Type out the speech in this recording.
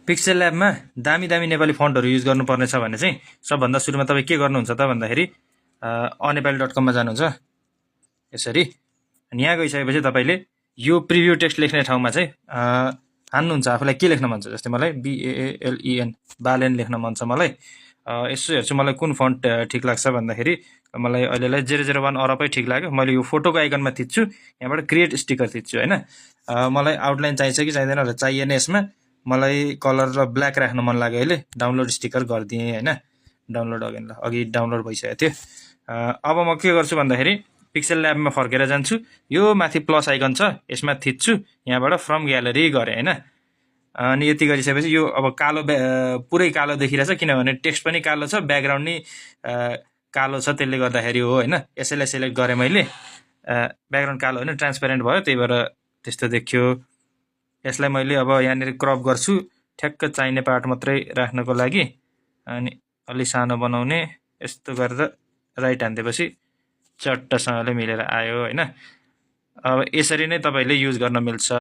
Pixel ल्याबमा दामी दामी Nepali फन्टहरू use गर्नुपर्ने छ भने चाहिँ सबभन्दा सुरुमा तपाईँ के गर्नुहुन्छ त भन्दाखेरि अनेपाली.com मा जानुहुन्छ यसरी। अनि यहाँ गइसकेपछि तपाईँले यो प्रिभ्यू टेक्स्ट लेख्ने ठाउँमा चाहिँ हान्नुहुन्छ आफूलाई के लेख्न मन छ। जस्तै मलाई BALEN बालेन लेख्न मन छ मलाई। यसो हेर्छु मलाई कुन फन्ट ठिक लाग्छ भन्दाखेरि मलाई अहिलेलाई 001 अरबै ठिक लाग्यो। मैले यो फोटोको आइकनमा थिच्छु, यहाँबाट क्रिएट स्टिकर थिच्छु होइन। मलाई आउटलाइन चाहिन्छ कि चाहिँदैन होला, चाहिएन। यसमा मलाई कलर र ब्ल्याक राख्न मन लाग्यो अहिले। डाउनलोड स्टिकर गरिदिएँ होइन। डाउनलोड अघि डाउनलोड भइसकेको थियो। अब म के गर्छु भन्दाखेरि पिक्सेल ल्याबमा फर्केर जान्छु। यो माथि प्लस आइकन छ, यसमा थिच्छु, यहाँबाट फ्रम ग्यालरी गरेँ होइन। अनि यति गरिसकेपछि यो अब कालो पुरै कालो देखिरहेछ किनभने टेक्स्ट पनि कालो छ, ब्याकग्राउन्ड नि कालो छ, त्यसले गर्दाखेरि हो होइन। यसैलाई सेलेक्ट गरेँ मैले। ब्याकग्राउन्ड कालो होइन, ट्रान्सपेरेन्ट भयो, त्यही भएर त्यस्तो देखियो। यसलाई मैले अब यहाँनिर क्रप गर्छु ठ्याक्क चाहिने पार्ट मात्रै राख्नको लागि। अनि अलि सानो बनाउने, यस्तो गरेर राइट हान्दिएपछि चट्टसँगले मिलेर आयो होइन। अब यसरी नै तपाईँले युज गर्न मिल्छ।